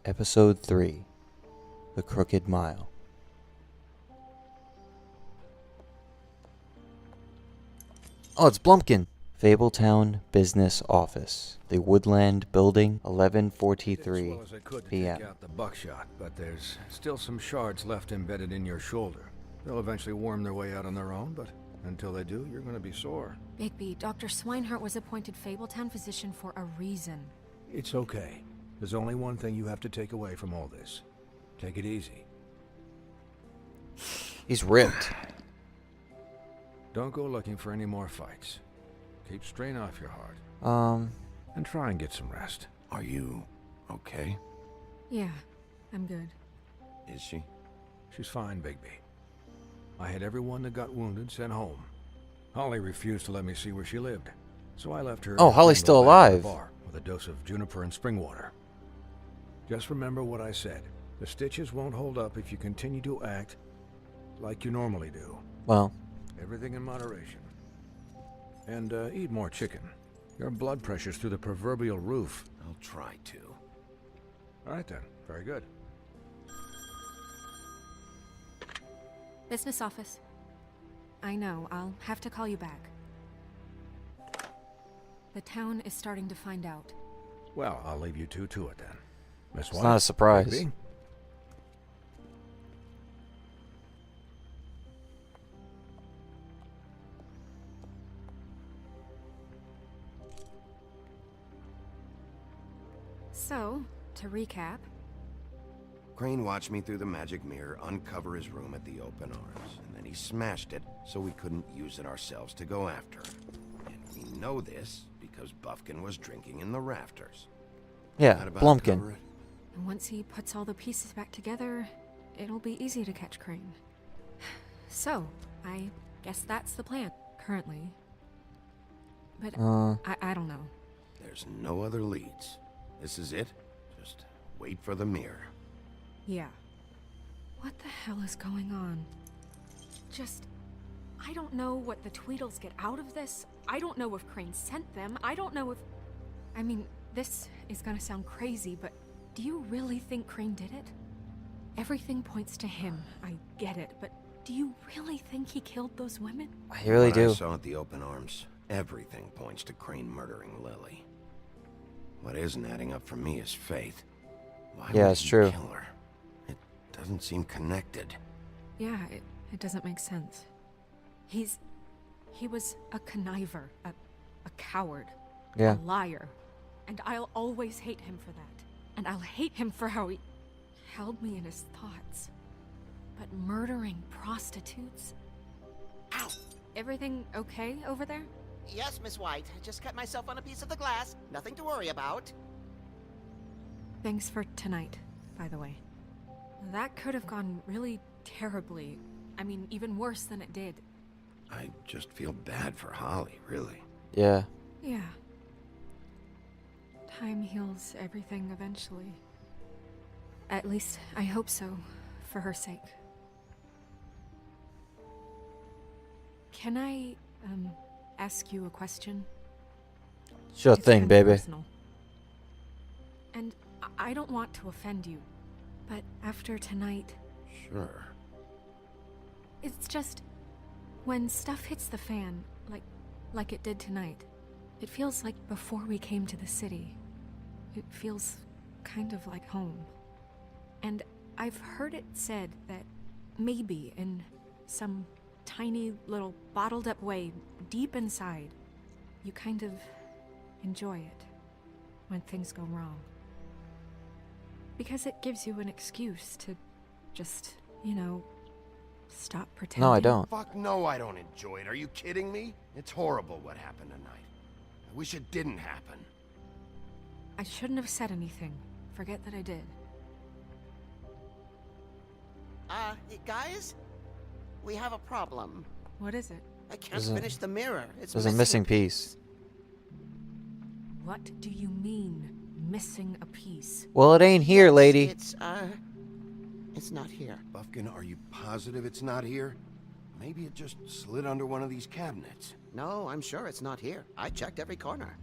Episode 3, The Crooked Mile. Oh, it's Blumpkin! Fabletown Business Office. The Woodland Building, 11:43 p.m. Take out the buckshot, but there's still some shards left embedded in your shoulder. They'll eventually worm their way out on their own, but until they do, you're going to be sore. Bigby, Dr. Swinehart was appointed Fabletown physician for a reason. It's okay. There's only one thing you have to take away from all this. Take it easy. He's ripped. Don't go looking for any more fights. Keep strain off your heart. And try and get some rest. Are you okay? Yeah, I'm good. Is she? She's fine, Bigby. I had everyone that got wounded sent home. Holly refused to let me see where she lived, so I left her. Oh, Holly's still alive. Bar with a dose of juniper and spring water. Just remember what I said. The stitches won't hold up if you continue to act like you normally do. Well, everything in moderation. And eat more chicken. Your blood pressure's through the proverbial roof. I'll try to. All right then. Very good. Business office. I know, I'll have to call you back. The town is starting to find out. Well, I'll leave you two to it then. Miss White. it's not a surprise. Bigby? So, to recap... Crane watched me through the magic mirror uncover his room at the open arms, and then he smashed it so we couldn't use it ourselves to go after him. And we know this because Buffkin was drinking in the rafters. Yeah, That about cover Blumpkin. it? And once he puts all the pieces back together, it'll be easy to catch Crane. So, I guess that's the plan, currently. But I don't know. There's no other leads. This is it. Just wait for the mirror. Yeah. What the hell is going on? I don't know what the Tweedles get out of this. I don't know if Crane sent them. I don't know if... I mean, this is gonna sound crazy, but do you really think Crane did it? Everything points to him. I get it, but do you really think he killed those women? I really What I do. saw at the open arms, everything points to Crane murdering Lily. What isn't adding up for me is Faith. Why Yeah, would it's he true. kill her? It doesn't seem connected. Yeah, it doesn't make sense. He was a conniver, a coward, Yeah. a liar. And I'll always hate him for that. And I'll hate him for how he held me in his thoughts. But murdering prostitutes? Ow! Everything okay over there? Yes, Miss White. Just cut myself on a piece of the glass. Nothing to worry about. Thanks for tonight, by the way. That could have gone really terribly. I mean, even worse than it did. I just feel bad for Holly, really. Yeah. Yeah. Time heals everything eventually. At least, I hope so, for her sake. Can I, ask you a question? Sure It's thing, kinda baby. personal. And I don't want to offend you, but after tonight, Sure. it's just... when stuff hits the fan, like it did tonight, it feels like before we came to the city. It feels kind of like home. And I've heard it said that maybe in some tiny little bottled up way deep inside, you kind of enjoy it when things go wrong. Because it gives you an excuse to just, stop pretending. No, I don't. Fuck no, I don't enjoy it. Are you kidding me? It's horrible what happened tonight. I wish it didn't happen. I shouldn't have said anything. Forget that I did. Guys? We have a problem. What is it? I can't There's a- finish the mirror. It's There's a missing piece. What do you mean, missing a piece? Well, it ain't here, lady. It's not here. Buffkin, are you positive it's not here? Maybe it just slid under one of these cabinets. No, I'm sure it's not here. I checked every corner.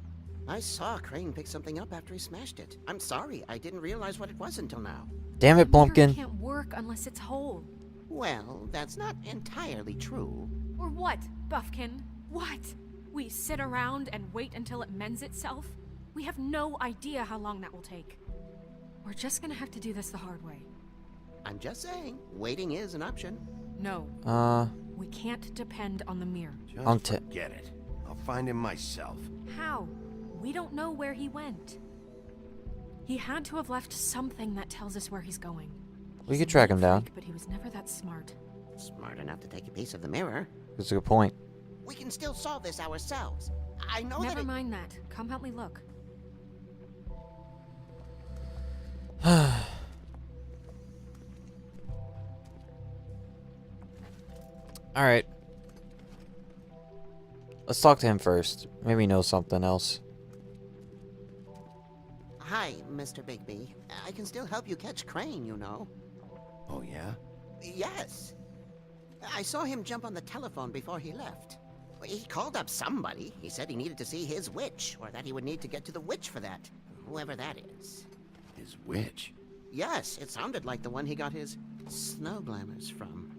I saw Crane pick something up after he smashed it. I'm sorry, I didn't realize what it was until now. Damn it, The mirror Blumpkin. can't work unless it's whole. Well, that's not entirely true. Or what, Buffkin? What? We sit around and wait until it mends itself? We have no idea how long that will take. We're just gonna have to do this the hard way. I'm just saying, waiting is an option. No, we can't depend on the mirror. Just forget it. I'll find him myself. How? We don't know where he went. He had to have left something that tells us where he's going. We He's could a track neat him down. freak, but he was never that smart. Smart enough to take a piece of the mirror. That's a good point. We can still solve this ourselves. I know that Never it... mind that. Come help me look. Alright. Let's talk to him first. Maybe he knows something else. Hi, Mr. Bigby. I can still help you catch Crane, you know. Oh, yeah? Yes. I saw him jump on the telephone before he left. He called up somebody. He said he needed to see his witch, or that he would need to get to the witch for that. Whoever that is. His witch? Yes, it sounded like the one he got his snow glamours from.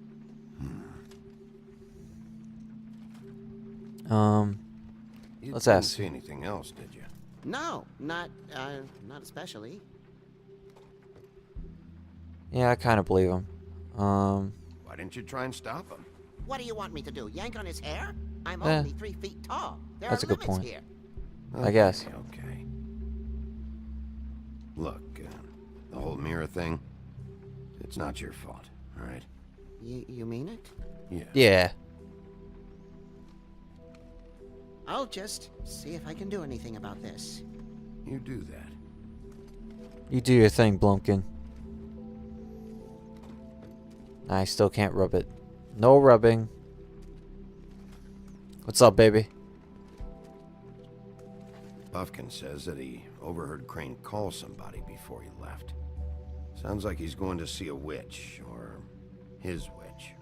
You Let's didn't ask. see anything else, did you? No, not especially. Yeah, I kind of believe him. Why didn't you try and stop him? What do you want me to do? Yank on his hair? I'm Eh, only 3 feet tall. There that's are a good limits point. here. I guess. Okay. Look, the whole mirror thing, it's not your fault, all right? You mean it? Yeah. Yeah. I'll just see if I can do anything about this. You do that. You do your thing, Blumpkin. I still can't rub it. No rubbing. What's up, baby? Buffkin says that he overheard Crane call somebody before he left. Sounds like he's going to see a witch, or his witch.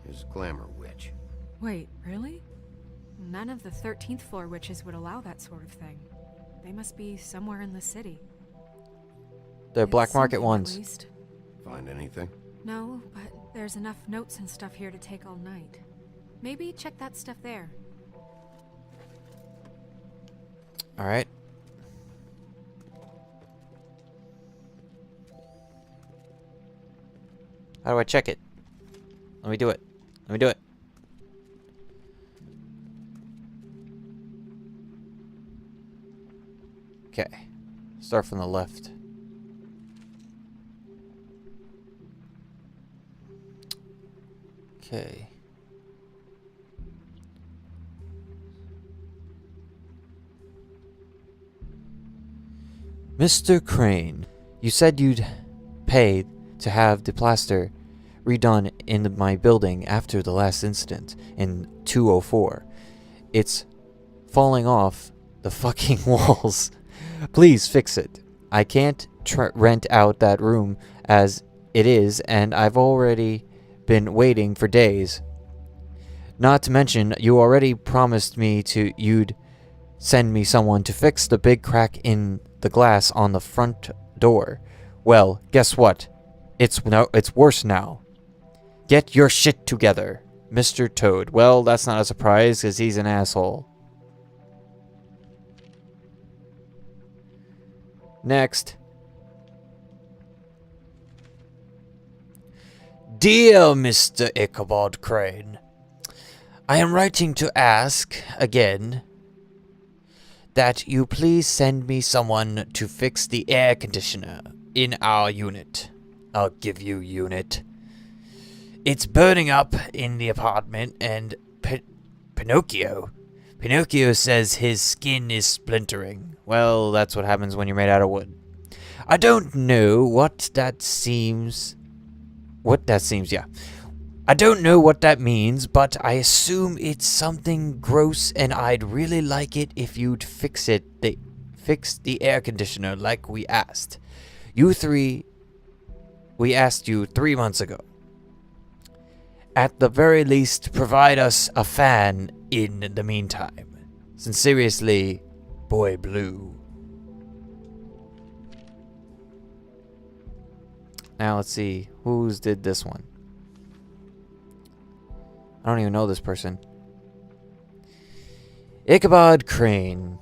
His glamour witch. Wait, really? None of the 13th floor witches would allow that sort of thing. They must be somewhere in the city. They're It's black market something, at ones. least. Find anything? No, but there's enough notes and stuff here to take all night. Maybe check that stuff there. Alright. How do I check it? Let me do it. Let me do it. Okay. Start from the left. Okay. Mr. Crane, you said you'd pay to have the plaster redone in my building after the last incident in 204. It's falling off the fucking walls. Please fix it. I can't rent out that room as it is, and I've already been waiting for days. Not to mention, you already promised me you'd send me someone to fix the big crack in the glass on the front door. Well, guess what? It's worse now. Get your shit together, Mr. Toad. Well, that's not a surprise, because he's an asshole. Next. Dear Mr. Ichabod Crane, I am writing to ask, again, that you please send me someone to fix the air conditioner in our unit. I'll give you unit. It's burning up in the apartment, and Pinocchio says his skin is splintering. Well, that's what happens when you're made out of wood. I don't know what that seems. I don't know what that means, but I assume it's something gross, and I'd really like it if you'd fix the air conditioner like we asked. We asked you 3 months ago. at the very least, provide us a fan in the meantime. Sincerely, Boy Blue. Now let's see, who's did this one? I don't even know this person. Ichabod Crane.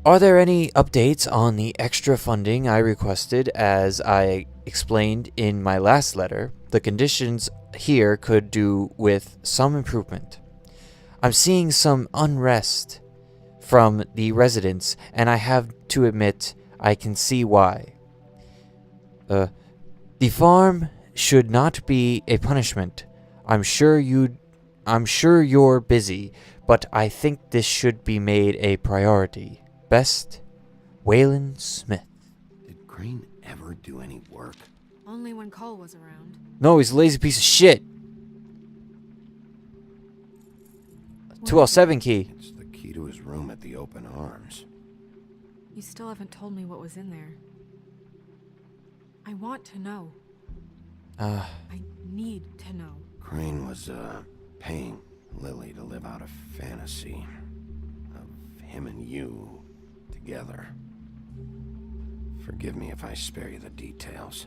Are there any updates on the extra funding I requested? As I explained in my last letter, the conditions here could do with some improvement. I'm seeing some unrest from the residents, and I have to admit I can see why. The farm should not be a punishment. I'm sure you're busy, but I think this should be made a priority. Best, Waylon Smith. Did Crane ever do any work? Only when Cole was around. No, he's a lazy piece of shit. 207 key. It's the key to his room at the Open Arms. You still haven't told me what was in there. I want to know. I need to know. Crane was, paying Lily to live out a fantasy of him and you together. Forgive me if I spare you the details.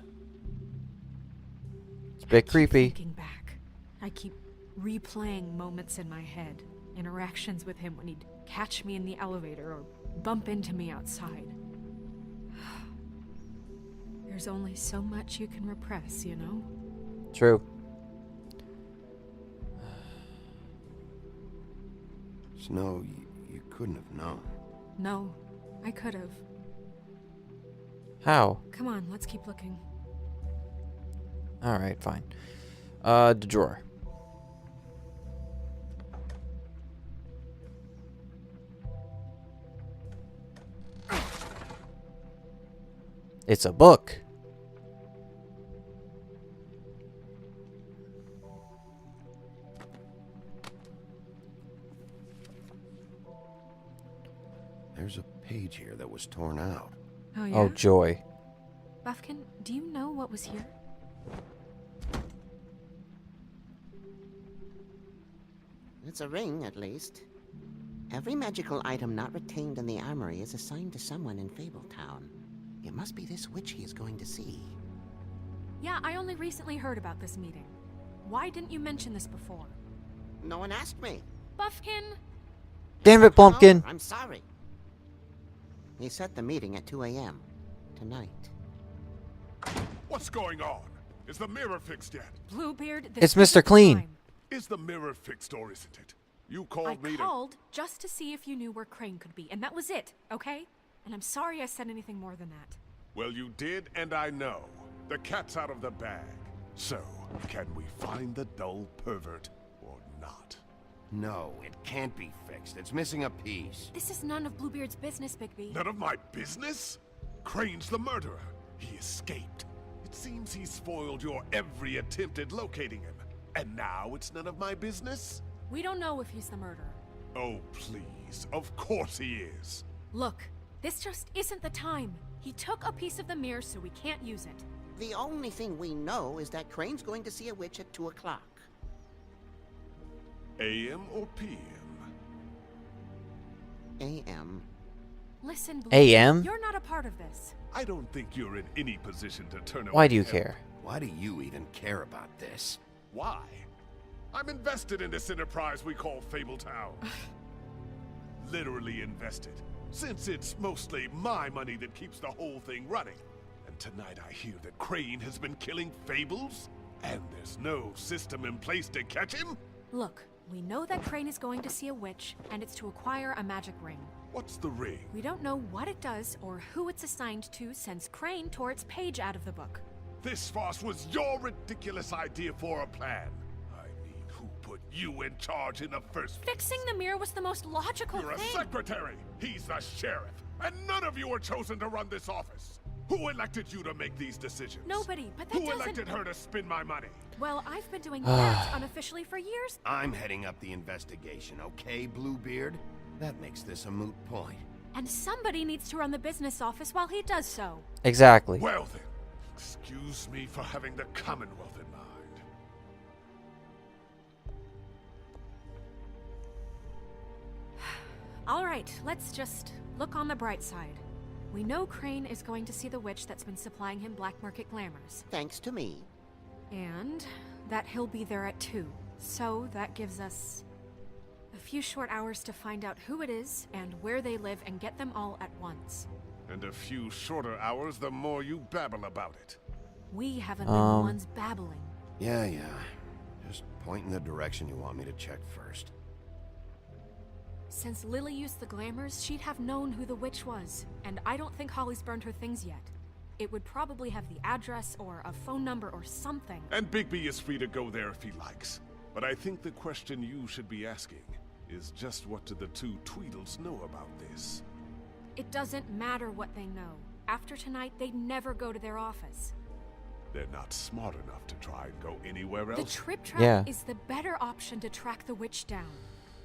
It's a bit creepy. Thinking back, I keep replaying moments in my head. Interactions with him when he'd catch me in the elevator or bump into me outside. There's only so much you can repress, you know? True. Snow, you couldn't have known. No, I could have. How? Come on, let's keep looking. Alright, fine. The drawer. It's a book. There's a page here that was torn out. Oh, yeah? Oh, joy. Buffkin, do you know what was here? It's a ring, at least. Every magical item not retained in the armory is assigned to someone in Fabletown. It must be this witch he is going to see. Yeah, I only recently heard about this meeting. Why didn't you mention this before? No one asked me. Buffkin! Damn it, Pumpkin! Oh, I'm sorry. He set the meeting at 2 a.m. tonight. What's going on? Is the mirror fixed yet? Bluebeard, It's this Mr. isn't Clean. time. Is the mirror fixed or isn't it? You I called me to... called just to see if you knew where Crane could be, and that was it, okay? And I'm sorry I said anything more than that. Well, you did, and I know. The cat's out of the bag. So, can we find the dull pervert or not? No, it can't be fixed. It's missing a piece. This is none of Bluebeard's business, Bigby. None of my business? Crane's the murderer. He escaped. It seems he spoiled your every attempt at locating him. And now it's none of my business? We don't know if he's the murderer. Oh, please. Of course he is. Look, this just isn't the time. He took a piece of the mirror, so we can't use it. The only thing we know is that Crane's going to see a witch at 2 o'clock. AM or PM? A.M. Listen, Bluebeard, AM? you're not a part of this. I don't think you're in any position to turn away Why do you help. care? Why do you even care about this? Why? I'm invested in this enterprise we call Fabletown. Literally invested, since it's mostly my money that keeps the whole thing running. And tonight I hear that Crane has been killing fables, and there's no system in place to catch him? Look, we know that Crane is going to see a witch, and it's to acquire a magic ring. What's the ring? We don't know what it does or who it's assigned to since Crane tore its page out of the book. This farce was your ridiculous idea for a plan. I mean, who put you in charge in the first place? Fixing the mirror was the most logical You're a thing. secretary. He's the sheriff. And none of you were chosen to run this office. Who elected you to make these decisions? Nobody, but that Who doesn't... elected her to spend my money? Well, I've been doing that unofficially for years. I'm heading up the investigation, okay, Bluebeard? That makes this a moot point. And somebody needs to run the business office while he does so. Exactly. Well then, excuse me for having the Commonwealth in mind. Alright, let's just look on the bright side. We know Crane is going to see the witch that's been supplying him black market glamours. Thanks to me. And that he'll be there at 2. So that gives us a few short hours to find out who it is and where they live and get them all at once. And a few shorter hours, the more you babble about it. We haven't been the ones babbling. Yeah. Just point in the direction you want me to check first. Since Lily used the glamours, she'd have known who the witch was. And I don't think Holly's burned her things yet. It would probably have the address or a phone number or something. And Bigby is free to go there if he likes. But I think the question you should be asking is just what do the two Tweedles know about this? It doesn't matter what they know. After tonight, they'd never go to their office. They're not smart enough to try and go anywhere The else. trip trap Yeah. is the better option to track the witch down.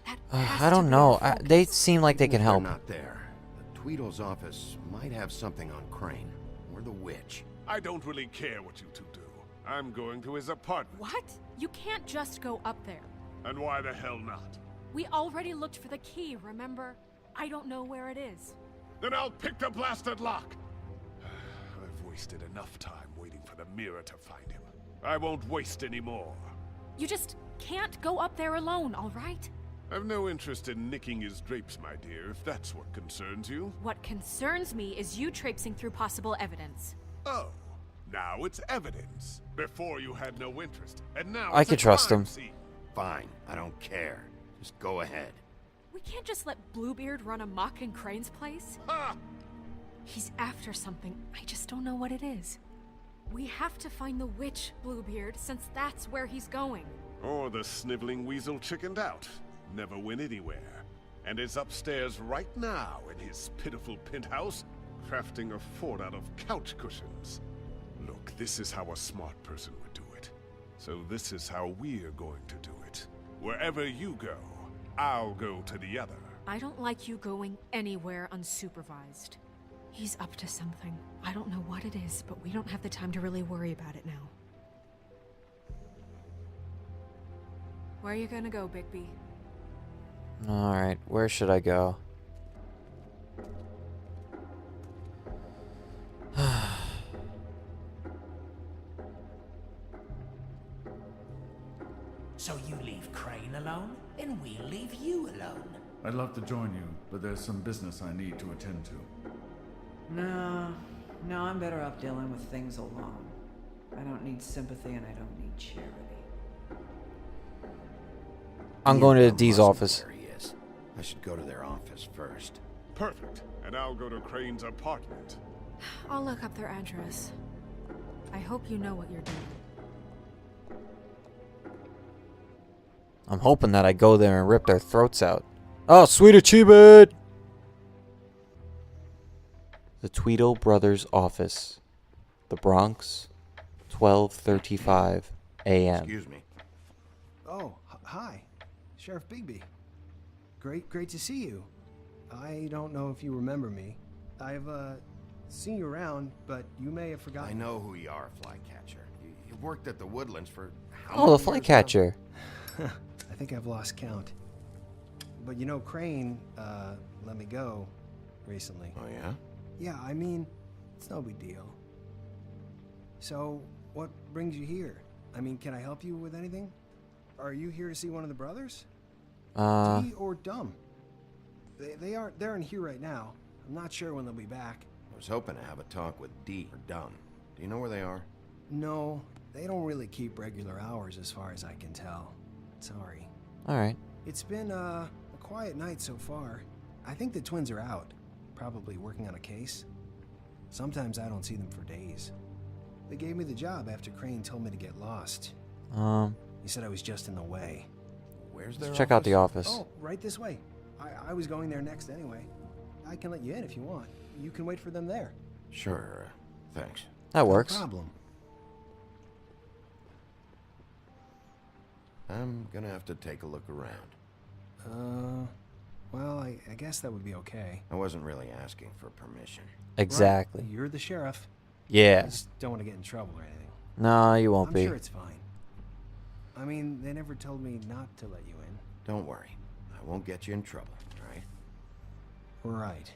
That I has to don't be know. our They focus. seem like they Even can if they're help. not there. The Tweedle's office might have something on Crane or the witch. I don't really care what you two do. I'm going to his apartment. What? You can't just go up there. And why the hell not? We already looked for the key, remember? I don't know where it is. Then I'll pick the blasted lock. I've wasted enough time waiting for the mirror to find him. I won't waste any more. You just can't go up there alone, all right? I've no interest in nicking his drapes, my dear, if that's what concerns you. What concerns me is you traipsing through possible evidence. Oh, now it's evidence. Before you had no interest, and now I it's a could trust crime him. scene. Fine, I don't care. Just go ahead. We can't just let Bluebeard run amok in Crane's place. Ha! He's after something. I just don't know what it is. We have to find the witch, Bluebeard, since that's where he's going. Or the sniveling weasel chickened out. Never went anywhere. And is upstairs right now in his pitiful penthouse, crafting a fort out of couch cushions. Look, this is how a smart person would do it. So this is how we're going to do it. Wherever you go, I'll go to the other. I don't like you going anywhere unsupervised. He's up to something. I don't know what it is, but we don't have the time to really worry about it now. Where are you gonna go, Bigby? Alright, where should I go? So you leave Crane alone, and we'll leave you alone. I'd love to join you, but there's some business I need to attend to. No, I'm better off dealing with things alone. I don't need sympathy and I don't need charity. I'm going to Dee's office. Where he is. I should go to their office first. Perfect. And I'll go to Crane's apartment. I'll look up their address. I hope you know what you're doing. I'm hoping that I go there and rip their throats out. Oh, sweet achievement! The Tweedle Brothers office. The Bronx, 12:35 a.m. Excuse me. Oh, hi. Sheriff Bigby. Great to see you. I don't know if you remember me. I've, seen you around, but you may have forgotten. I know who you are, Flycatcher. You worked at the Woodlands for how Oh, the many years now? Flycatcher. I think I've lost count. But you know, Crane, let me go recently. Oh, yeah? Yeah, I mean, it's no big deal. So, what brings you here? I mean, can I help you with anything? Are you here to see one of the brothers? Dee or Dumb? They're in here right now. I'm not sure when they'll be back. I was hoping to have a talk with Dee or Dumb. Do you know where they are? No, they don't really keep regular hours as far as I can tell. Sorry. Alright. It's been a quiet night so far. I think the twins are out, probably working on a case. Sometimes I don't see them for days. They gave me the job after Crane told me to get lost. He said I was just in the way. Where's their Check out the office. Oh, right this way. I was going there next anyway. I can let you in if you want. You can wait for them there. Sure, thanks. That works. No problem. I'm gonna have to take a look around. Well, I guess that would be okay. I wasn't really asking for permission. Exactly. Right, you're the sheriff. I Yeah. just don't want to get in trouble or anything. No, you won't I'm be. sure it's fine. I mean, they never told me not to let you in. Don't worry. I won't get you in trouble, all right? Right.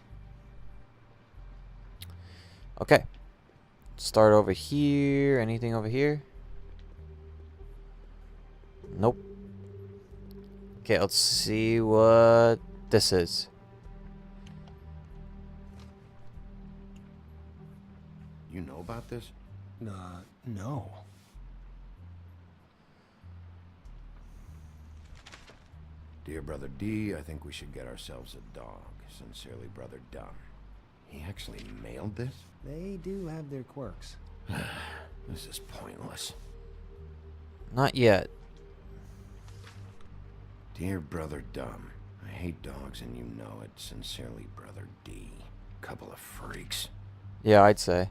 Okay. Start over here. Anything over here? Nope. Okay, let's see what this is. You know about this? No. Dear Brother D, I think we should get ourselves a dog. Sincerely, Brother Dumb. He actually mailed this? They do have their quirks. This is pointless. Not yet. Dear Brother Dumb, I hate dogs and you know it. Sincerely, Brother D. Couple of freaks. Yeah, I'd say.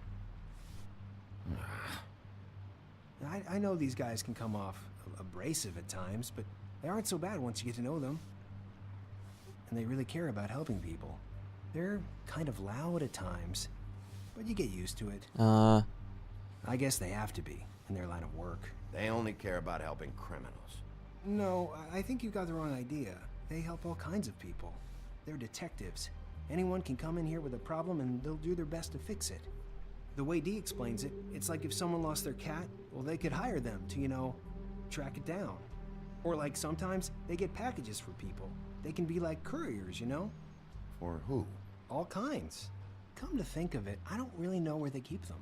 I know these guys can come off abrasive at times, but they aren't so bad once you get to know them. And they really care about helping people. They're kind of loud at times, but you get used to it. I guess they have to be, in their line of work. They only care about helping criminals. No, I think you got the wrong idea. They help all kinds of people. They're detectives. Anyone can come in here with a problem and they'll do their best to fix it. The way Dee explains it, it's like if someone lost their cat, well, they could hire them to, you know, track it down. Or like sometimes they get packages for people. They can be like couriers, you know? For who? All kinds. Come to think of it, I don't really know where they keep them.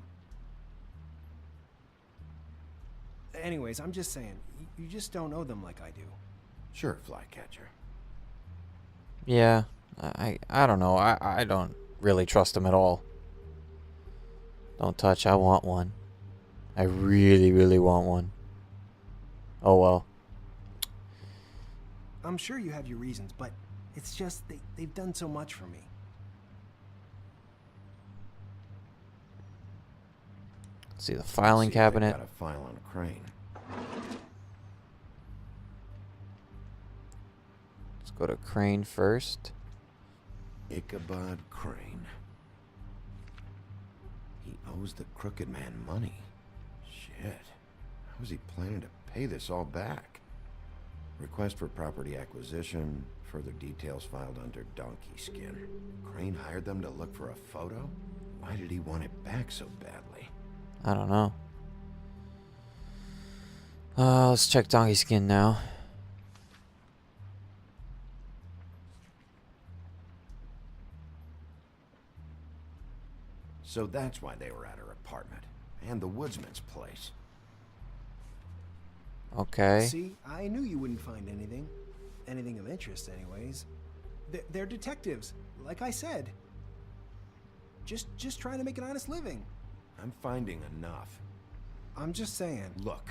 Anyways, I'm just saying, you just don't know them like I do. Sure, Flycatcher. Yeah, I don't know. I don't really trust him at all. Don't touch. I want one. I really, really want one. Oh well. I'm sure you have your reasons, but it's just they've done so much for me. Let's see the filing See if they've cabinet. got a file on Crane. Let's go to Crane first. Ichabod Crane. He owes the crooked man money. Shit. How is he planning to pay this all back? Request for property acquisition. Further details filed under donkey skin. Crane hired them to look for a photo? Why did he want it back so badly? I don't know. Let's check donkey skin now. So that's why they were at her apartment. And the woodsman's place. Okay. See, I knew you wouldn't find anything. Anything of interest, anyways. They're detectives, like I said. Just trying to make an honest living. I'm finding enough. I'm just saying. Look,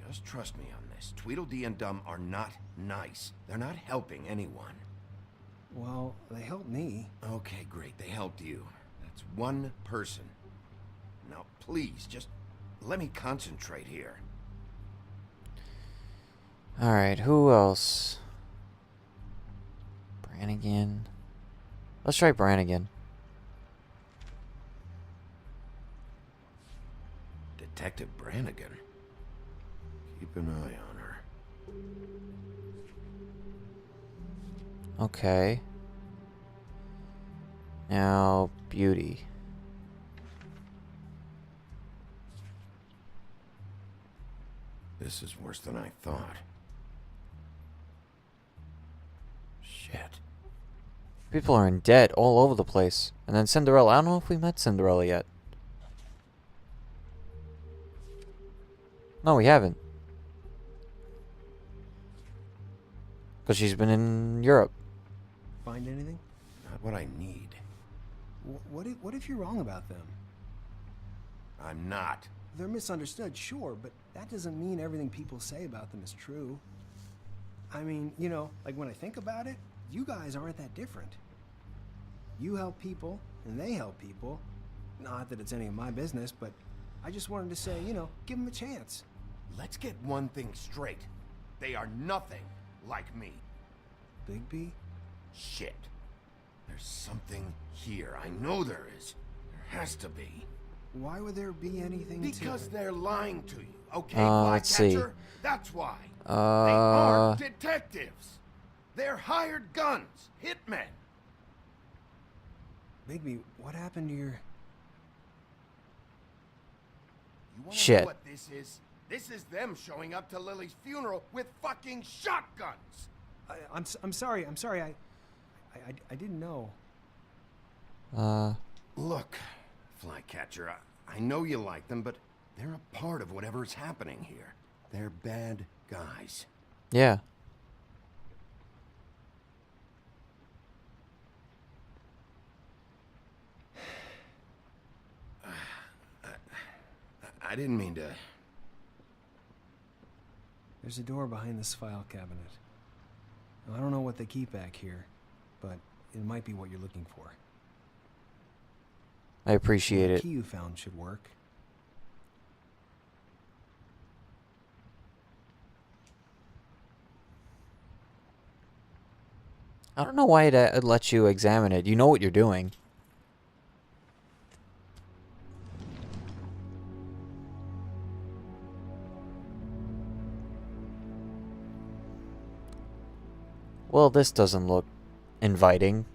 just trust me on this. Tweedledee and Dumb are not nice. They're not helping anyone. Well, they helped me. Okay, great. They helped you. That's one person. Now, please, just let me concentrate here. Alright, who else? Brannigan. Let's try Brannigan. Detective Brannigan. Keep an eye on her. Okay. Now, Beauty. This is worse than I thought. Shit. People are in debt all over the place. And then Cinderella. I don't know if we met Cinderella yet. No, we haven't. Because she's been in Europe. Find anything? Not what I need. What if you're wrong about them? I'm not. They're misunderstood, sure, but that doesn't mean everything people say about them is true. I mean, you know, like when I think about it, you guys aren't that different. You help people, and they help people. Not that it's any of my business, but I just wanted to say, you know, give them a chance. Let's get one thing straight. They are nothing like me. Bigby? Shit. There's something here. I know there is. There has to be. Why would there be anything Because they're lying to you, okay, let's see. Flycatcher? That's why. They are detectives. They're hired guns, hitmen. Bigby, what happened to your... You wanna Shit. know what this is? This is them showing up to Lily's funeral with fucking shotguns! I'm sorry, I didn't know. Look, Flycatcher, I know you like them, but they're a part of whatever's happening here. They're bad guys. Yeah. I didn't mean to... There's a door behind this file cabinet. Now, I don't know what they keep back here, but it might be what you're looking for. I appreciate The it. key you found should work. I don't know why it lets you examine it. You know what you're doing. Well, this doesn't look inviting.